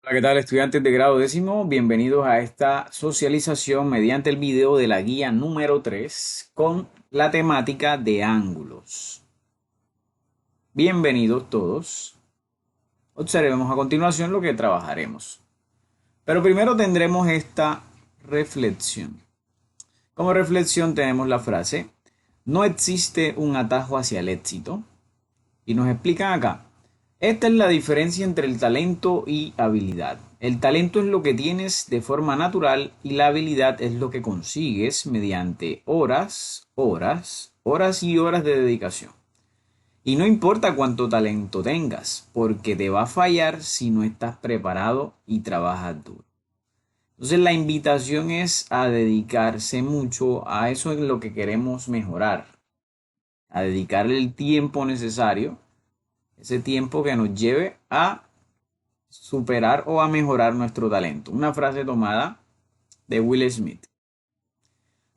Hola, ¿qué tal, estudiantes de grado décimo? Bienvenidos a esta socialización mediante el video de la guía número 3 con la temática de ángulos. Bienvenidos todos. Observemos a continuación lo que trabajaremos. Pero primero tendremos esta reflexión. Como reflexión tenemos la frase: no existe un atajo hacia el éxito. Y nos explican acá: esta es la diferencia entre el talento y habilidad. El talento es lo que tienes de forma natural y la habilidad es lo que consigues mediante horas y horas de dedicación. Y no importa cuánto talento tengas, porque te va a fallar si no estás preparado y trabajas duro. Entonces la invitación es a dedicarse mucho a eso en lo que queremos mejorar, a dedicarle el tiempo necesario, ese tiempo que nos lleve a superar o a mejorar nuestro talento. Una frase tomada de Will Smith.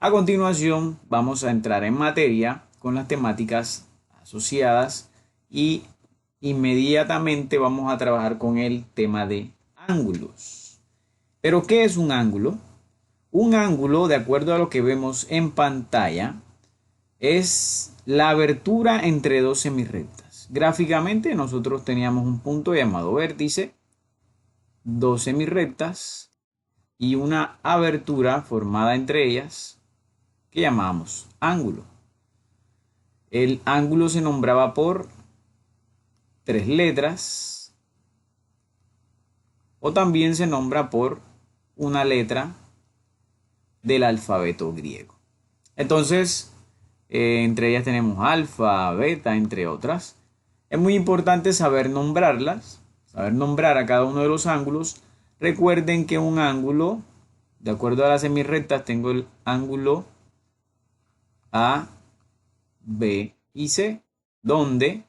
A continuación vamos a entrar en materia con las temáticas asociadas y inmediatamente vamos a trabajar con el tema de ángulos. ¿Pero qué es un ángulo? Un ángulo, de acuerdo a lo que vemos en pantalla, es la abertura entre dos semirrectas. Gráficamente nosotros teníamos un punto llamado vértice, dos semirrectas y una abertura formada entre ellas que llamamos ángulo. El ángulo se nombraba por tres letras o también se nombra por una letra del alfabeto griego. Entonces, entre ellas tenemos alfa, beta, entre otras. Es muy importante saber nombrarlas, saber nombrar a cada uno de los ángulos. Recuerden que un ángulo, de acuerdo a las semirrectas, tengo el ángulo A, B y C, donde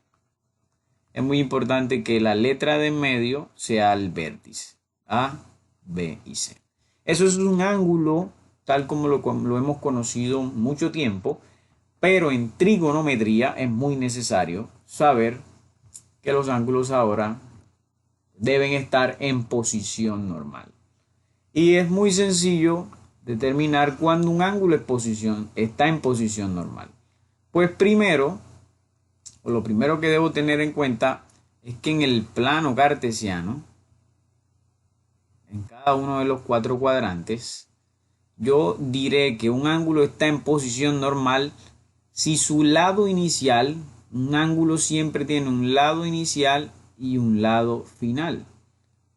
es muy importante que la letra de en medio sea el vértice. A, B y C. Eso es un ángulo tal como lo hemos conocido mucho tiempo, pero en trigonometría es muy necesario saber que los ángulos ahora deben estar en posición normal. Y es muy sencillo determinar cuándo un ángulo está en posición normal. Pues primero, o lo primero que debo tener en cuenta es que en el plano cartesiano, en cada uno de los cuatro cuadrantes, yo diré que un ángulo está en posición normal si su lado inicial, un ángulo siempre tiene un lado inicial y un lado final.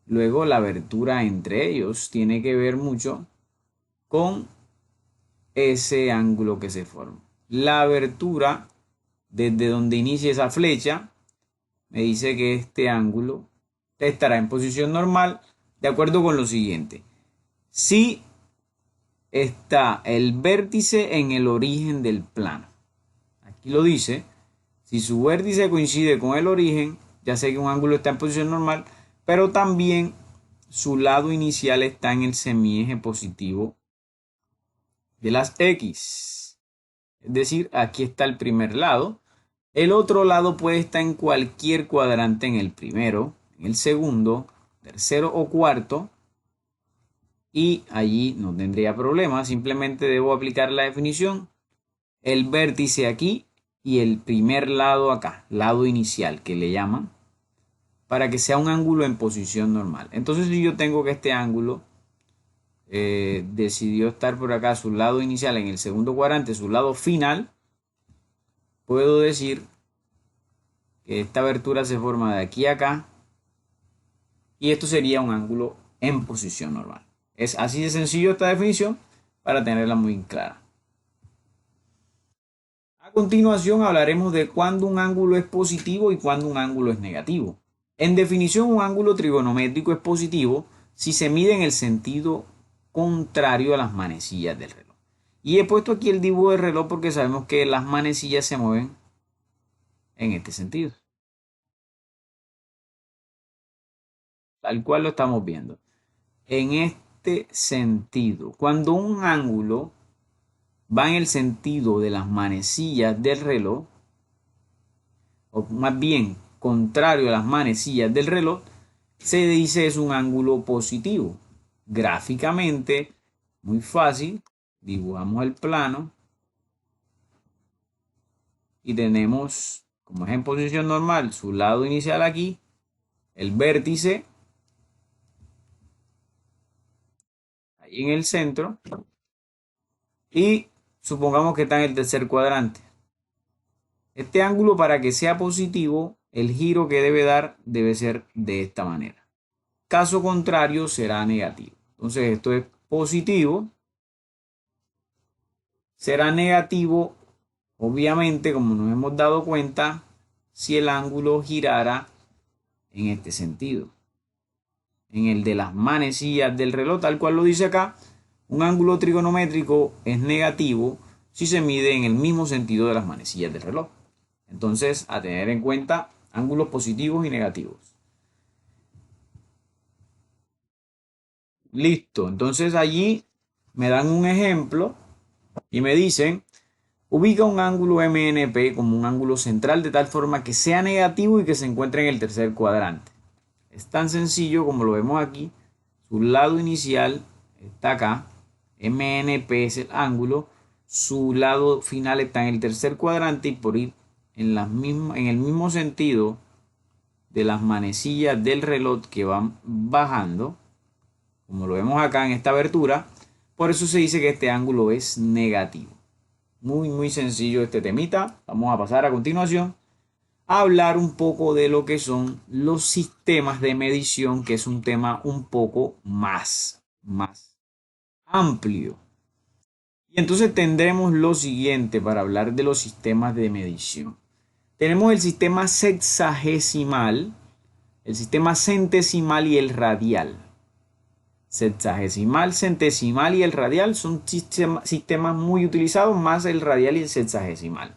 Luego la abertura entre ellos tiene que ver mucho con ese ángulo que se forma. La abertura desde donde inicia esa flecha me dice que este ángulo estará en posición normal de acuerdo con lo siguiente: si está el vértice en el origen del plano. Aquí lo dice: si su vértice coincide con el origen, ya sé que un ángulo está en posición normal, pero también su lado inicial está en el semieje positivo de las X. Es decir, aquí está el primer lado. El otro lado puede estar en cualquier cuadrante, en el primero, en el segundo, tercero o cuarto. Y allí no tendría problema. Simplemente debo aplicar la definición. El vértice aquí y el primer lado acá, lado inicial que le llaman, para que sea un ángulo en posición normal. Entonces, si yo tengo que este ángulo decidió estar por acá, su lado inicial en el segundo cuadrante, su lado final, puedo decir que esta abertura se forma de aquí a acá y esto sería un ángulo en posición normal. Es así de sencillo esta definición para tenerla muy clara. A continuación hablaremos de cuándo un ángulo es positivo y cuándo un ángulo es negativo. En definición, un ángulo trigonométrico es positivo si se mide en el sentido contrario a las manecillas del reloj. Y he puesto aquí el dibujo del reloj porque sabemos que las manecillas se mueven en este sentido, tal cual lo estamos viendo. En este sentido, cuando un ángulo va en el sentido de las manecillas del reloj, o más bien contrario a las manecillas del reloj, se dice es un ángulo positivo. Gráficamente, muy fácil, dibujamos el plano y tenemos, como es en posición normal, su lado inicial aquí, el vértice ahí en el centro y supongamos que está en el tercer cuadrante. Este ángulo, para que sea positivo, el giro que debe dar debe ser de esta manera. Caso contrario será negativo. Entonces esto es positivo, será negativo, obviamente, como nos hemos dado cuenta, si el ángulo girara en este sentido, en el de las manecillas del reloj, tal cual lo dice acá. Un ángulo trigonométrico es negativo si se mide en el mismo sentido de las manecillas del reloj. Entonces, a tener en cuenta ángulos positivos y negativos. Listo. Entonces allí me dan un ejemplo y me dicen, ubica un ángulo MNP como un ángulo central de tal forma que sea negativo y que se encuentre en el tercer cuadrante. Es tan sencillo como lo vemos aquí. Su lado inicial está acá. MNP es el ángulo. Su lado final está en el tercer cuadrante y por ir en el mismo sentido de las manecillas del reloj que van bajando, como lo vemos acá en esta abertura, por eso se dice que este ángulo es negativo. Muy sencillo este temita. Vamos a pasar a continuación a hablar un poco de lo que son los sistemas de medición, que es un tema un poco más amplio. Y entonces tendremos lo siguiente para hablar de los sistemas de medición. Tenemos el sistema sexagesimal, el sistema centesimal y el radial. Sexagesimal, centesimal y el radial son sistemas muy utilizados, más el radial y el sexagesimal.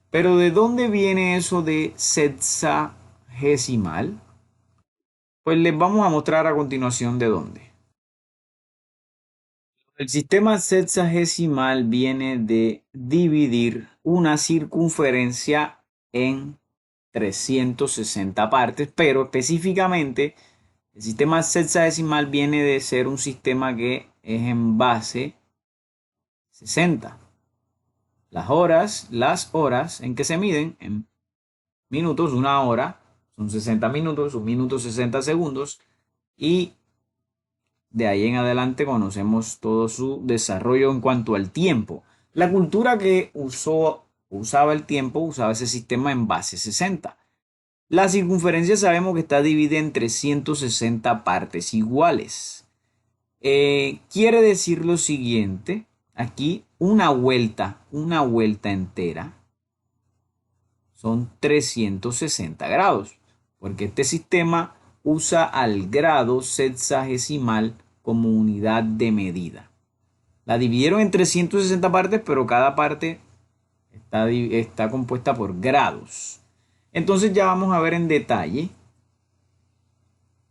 Pero ¿de dónde viene eso de sexagesimal? Pues les vamos a mostrar a continuación de dónde. El sistema sexagesimal viene de dividir una circunferencia en 360 partes, pero específicamente el sistema sexagesimal viene de ser un sistema que es en base 60. Las horas en que se miden en minutos, una hora, son 60 minutos, un minuto 60 segundos, y de ahí en adelante conocemos todo su desarrollo en cuanto al tiempo. La cultura que usaba el tiempo, usaba ese sistema en base 60. La circunferencia sabemos que está dividida en 360 partes iguales. Quiere decir lo siguiente, aquí una vuelta entera son 360 grados, porque este sistema usa al grado sexagesimal como unidad de medida. La dividieron en 360 partes, pero cada parte está compuesta por grados. Entonces ya vamos a ver en detalle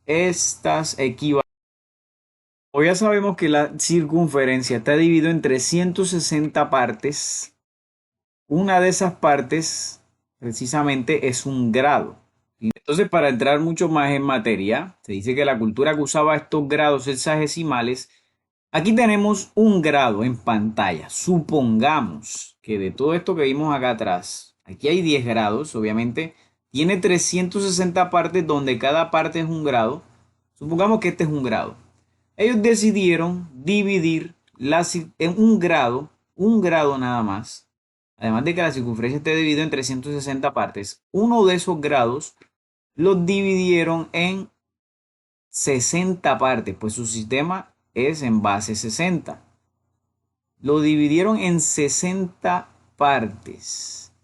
estas equivalencias. Hoy ya sabemos que la circunferencia está dividida en 360 partes. Una de esas partes precisamente es un grado. Entonces, para entrar mucho más en materia, se dice que la cultura que usaba estos grados sexagesimales, aquí tenemos un grado en pantalla. Supongamos que de todo esto que vimos acá atrás, aquí hay 10 grados, obviamente, tiene 360 partes donde cada parte es un grado. Supongamos que este es un grado. Ellos decidieron dividir en un grado nada más. Además de que la circunferencia esté dividida en 360 partes, uno de esos grados los dividieron en 60 partes, pues su sistema es en base 60. Lo dividieron en 60 partes.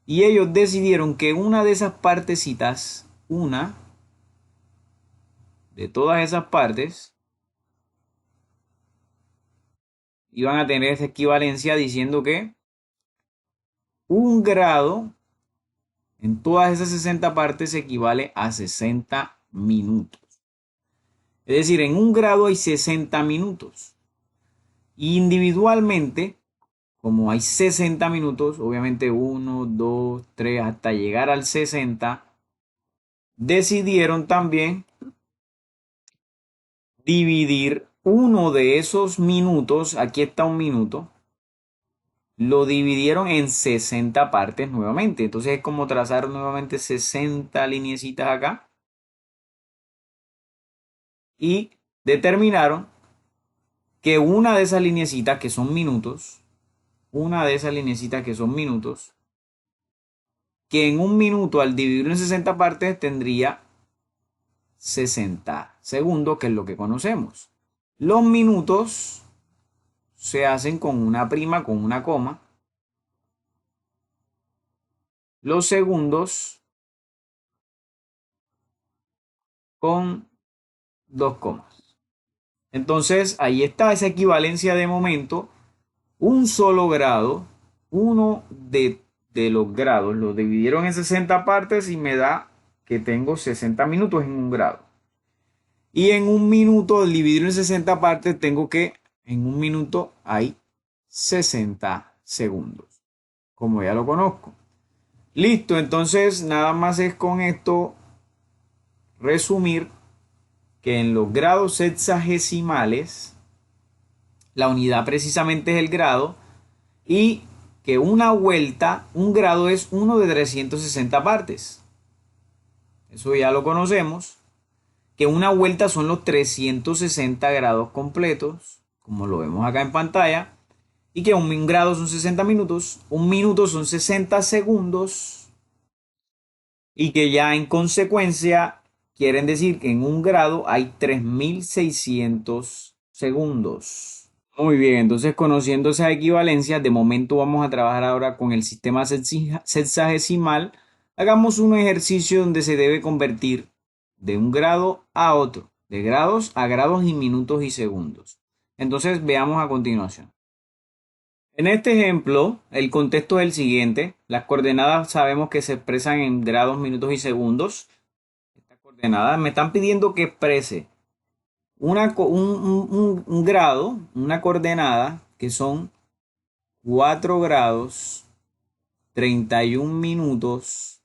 Y ellos decidieron que una de esas partecitas, una de todas esas partes, iban a tener esa equivalencia diciendo que un grado en todas esas 60 partes equivale a 60 minutos. Es decir, en un grado hay 60 minutos. Individualmente, como hay 60 minutos, obviamente 1, 2, 3, hasta llegar al 60, decidieron también dividir uno de esos minutos, aquí está un minuto, lo dividieron en 60 partes nuevamente. Entonces es como trazar nuevamente 60 lineecitas acá. Y determinaron que una de esas lineecitas que son minutos, una de esas lineecitas que son minutos, que en un minuto al dividirlo en 60 partes tendría 60 segundos, que es lo que conocemos. Los minutos se hacen con una prima, con una coma. Los segundos con dos comas. Entonces, ahí está esa equivalencia de momento. Un solo grado, uno de los grados, lo dividieron en 60 partes y me da que tengo 60 minutos en un grado. Y en un minuto, al dividirlo en 60 partes, tengo que en un minuto hay 60 segundos, como ya lo conozco. Listo, entonces nada más es con esto resumir que en los grados sexagesimales, la unidad precisamente es el grado y que una vuelta, un grado es uno de 360 partes. Eso ya lo conocemos. Que una vuelta son los 360 grados completos, como lo vemos acá en pantalla. Y que un grado son 60 minutos, un minuto son 60 segundos. Y que ya en consecuencia quieren decir que en un grado hay 3600 segundos. Muy bien, entonces conociendo esas equivalencias, de momento vamos a trabajar ahora con el sistema sexagesimal. Hagamos un ejercicio donde se debe convertir de un grado a otro, de grados a grados y minutos y segundos. Entonces veamos a continuación. En este ejemplo, el contexto es el siguiente. Las coordenadas sabemos que se expresan en grados, minutos y segundos. Estas coordenadas me están pidiendo que exprese un grado, una coordenada, que son 4 grados, 31 minutos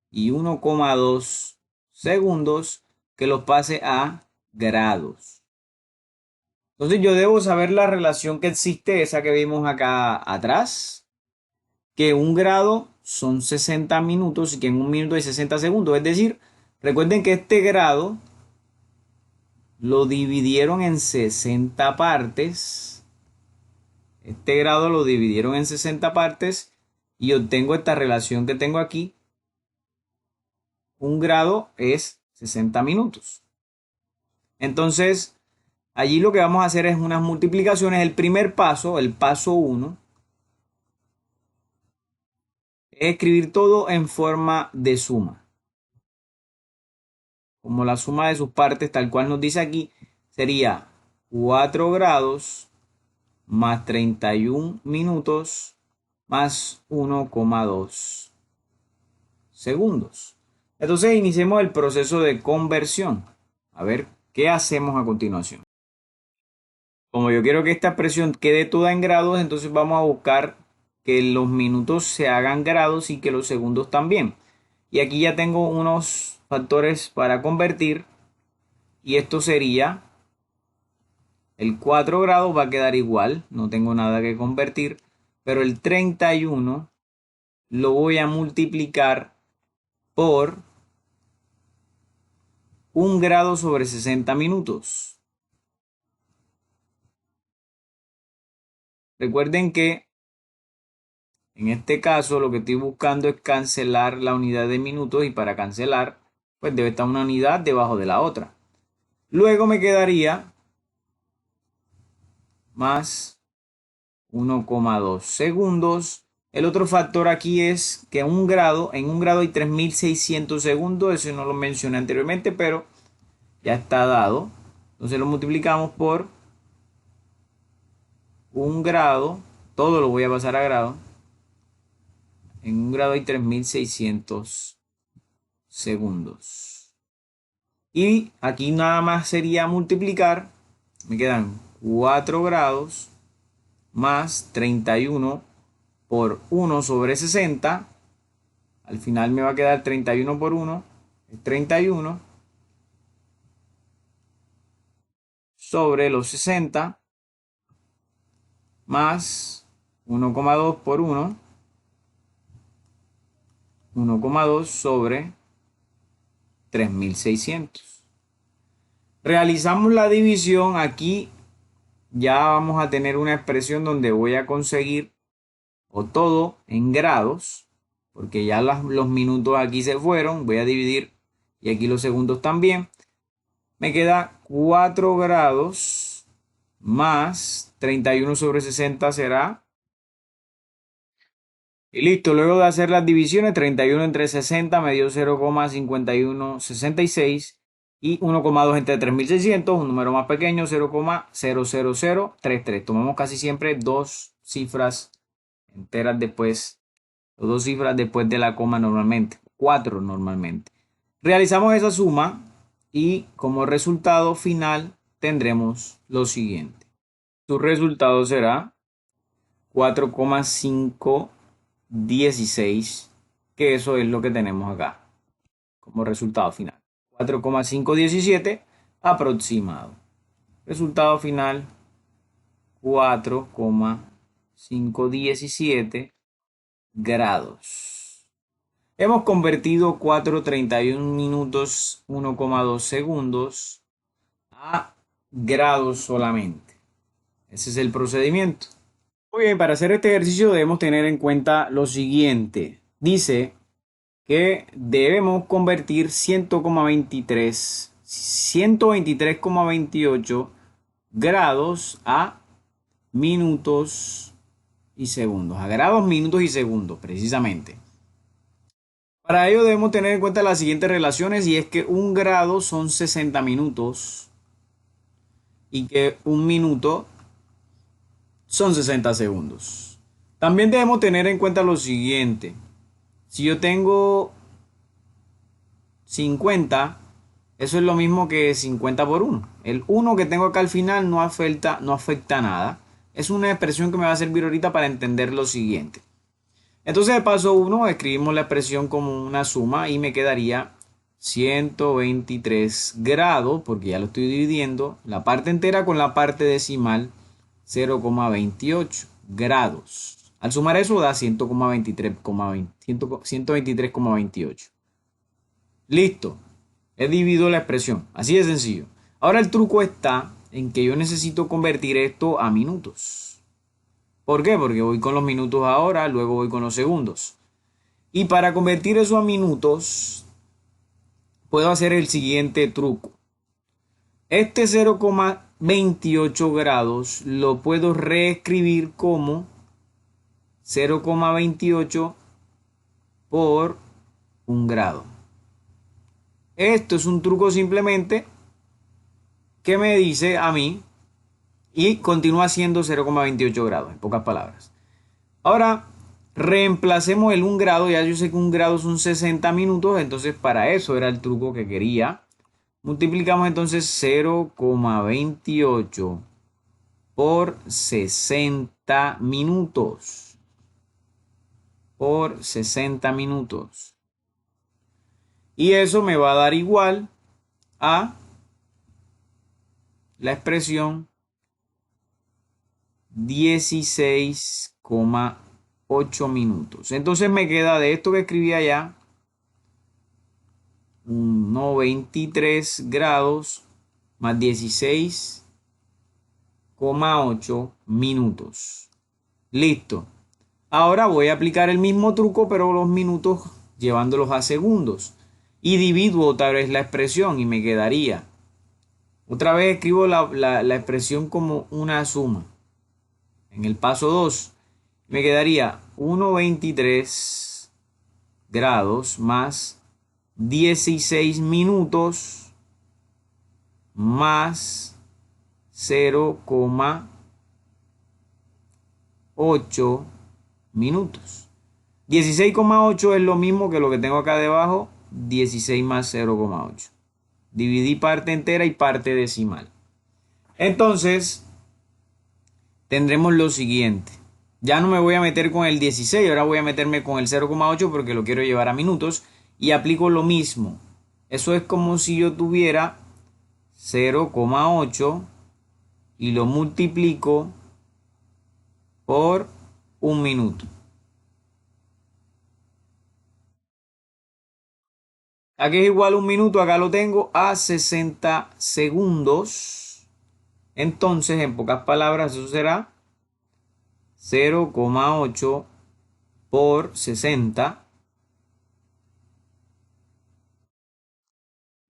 y 1,2 segundos, que los pase a grados. Entonces yo debo saber la relación que existe, esa que vimos acá atrás, que un grado son 60 minutos y que en un minuto hay 60 segundos. Es decir, recuerden que este grado lo dividieron en 60 partes. Este grado lo dividieron en 60 partes y obtengo esta relación que tengo aquí. Un grado es 60 minutos. Entonces, allí lo que vamos a hacer es unas multiplicaciones. El primer paso, el paso 1, es escribir todo en forma de suma. Como la suma de sus partes, tal cual nos dice aquí, sería 4 grados más 31 minutos más 1,2 segundos. Entonces iniciemos el proceso de conversión. A ver, ¿qué hacemos a continuación? Como yo quiero que esta expresión quede toda en grados, entonces vamos a buscar que los minutos se hagan grados y que los segundos también. Y aquí ya tengo unos factores para convertir. Y esto sería, el 4 grados va a quedar igual, no tengo nada que convertir. Pero el 31 lo voy a multiplicar por 1 grado sobre 60 minutos. Recuerden que en este caso lo que estoy buscando es cancelar la unidad de minutos y para cancelar pues debe estar una unidad debajo de la otra. Luego me quedaría más 1,2 segundos. El otro factor aquí es que en un grado hay 3600 segundos. Eso no lo mencioné anteriormente, pero ya está dado. Entonces lo multiplicamos por un grado. Todo lo voy a pasar a grado. En un grado hay 3600 segundos. Y aquí nada más sería multiplicar. Me quedan 4 grados más 31 por 1 sobre 60. Al final me va a quedar 31 por 1. Es 31. sobre los 60 más 1,2 por 1, 1,2 sobre 3600. Realizamos la división. Aquí ya vamos a tener una expresión donde voy a conseguir o todo en grados, porque ya los minutos aquí se fueron. Voy a dividir y aquí los segundos también. Me queda 4 grados más 31 sobre 60 será. Y listo, luego de hacer las divisiones, 31 entre 60 me dio 0,5166 y 1,2 entre 3600, un número más pequeño, 0,00033. Tomamos casi siempre dos cifras enteras después, o dos cifras después de la coma normalmente, 4 normalmente. Realizamos esa suma y como resultado final tendremos lo siguiente. Su resultado será 4,516, que eso es lo que tenemos acá como resultado final. 4,517 aproximado. Resultado final 4,517 grados. Hemos convertido 4,31 minutos 1,2 segundos a grados solamente. Ese es el procedimiento. Muy bien, para hacer este ejercicio debemos tener en cuenta lo siguiente. Dice que debemos convertir 123,28 grados a minutos y segundos. A grados, minutos y segundos, precisamente. Para ello debemos tener en cuenta las siguientes relaciones, y es que un grado son 60 minutos y que un minuto son 60 segundos. También debemos tener en cuenta lo siguiente. Si yo tengo 50, eso es lo mismo que 50 por 1. El 1 que tengo acá al final no afecta nada. Es una expresión que me va a servir ahorita para entender lo siguiente. Entonces, de paso 1, escribimos la expresión como una suma y me quedaría 123 grados, porque ya lo estoy dividiendo, la parte entera con la parte decimal, 0,28 grados. Al sumar eso da 123,28. Listo. He dividido la expresión. Así de sencillo. Ahora el truco está en que yo necesito convertir esto a minutos. ¿Por qué? Porque voy con los minutos ahora, luego voy con los segundos. Y para convertir eso a minutos, puedo hacer el siguiente truco. Este 0,28 grados lo puedo reescribir como 0,28 por 1 grado. Esto es un truco simplemente que me dice a mí y continúa siendo 0,28 grados, en pocas palabras. Ahora, reemplacemos el 1 grado. Ya yo sé que 1 grado son 60 minutos, entonces para eso era el truco que quería. Multiplicamos entonces 0,28 por 60 minutos. Por 60 minutos. Y eso me va a dar igual a la expresión 16,8 minutos. Entonces me queda de esto que escribí allá, 23 grados más 16,8 minutos. Listo. Ahora voy a aplicar el mismo truco, pero los minutos llevándolos a segundos. Y divido otra vez la expresión y me quedaría. Otra vez escribo la expresión como una suma. En el paso 2 me quedaría 1,23 grados más 16 minutos más 0,8 minutos. 16,8 es lo mismo que lo que tengo acá debajo, 16 más 0,8. Dividí parte entera y parte decimal. Entonces, tendremos lo siguiente. Ya no me voy a meter con el 16, ahora voy a meterme con el 0,8 porque lo quiero llevar a minutos. Y aplico lo mismo. Eso es como si yo tuviera 0,8 y lo multiplico por 1 minuto. Aquí es igual a 1 minuto, acá lo tengo a 60 segundos. Entonces, en pocas palabras, eso será 0,8 por 60.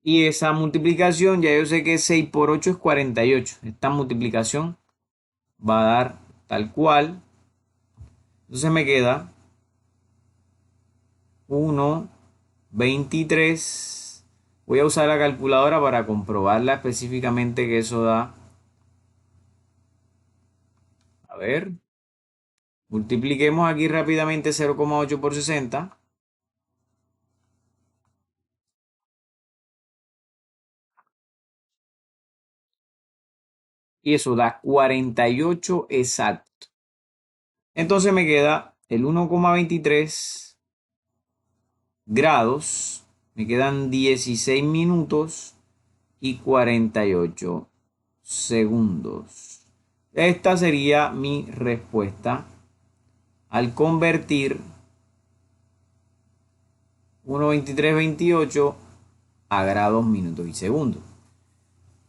Y esa multiplicación, ya yo sé que 6 por 8 es 48. Esta multiplicación va a dar tal cual. Entonces me queda 1,23. Voy a usar la calculadora para comprobarla específicamente que eso da. A ver. Multipliquemos aquí rápidamente 0,8 por 60. Y eso da 48 exacto. Entonces me queda el 1,23 grados. Me quedan 16 minutos y 48 segundos. Esta sería mi respuesta al convertir 1,2328 a grados, minutos y segundos.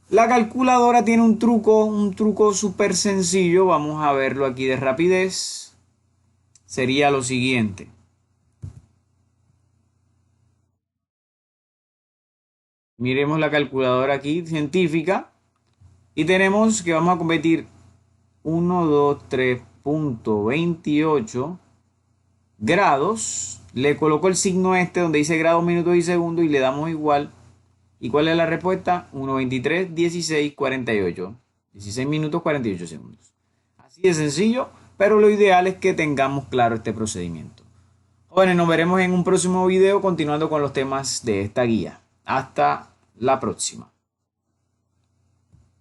La calculadora tiene un truco súper sencillo. Vamos a verlo aquí de rapidez. Sería lo siguiente. Miremos la calculadora aquí, científica. Y tenemos que vamos a convertir 123.28 grados. Le coloco el signo este donde dice grados, minutos y segundos y le damos igual. ¿Y cuál es la respuesta? 1,23, 16, 48. 16 minutos, 48 segundos. Así de sencillo, pero lo ideal es que tengamos claro este procedimiento. Jóvenes, nos veremos en un próximo video continuando con los temas de esta guía. Hasta la próxima.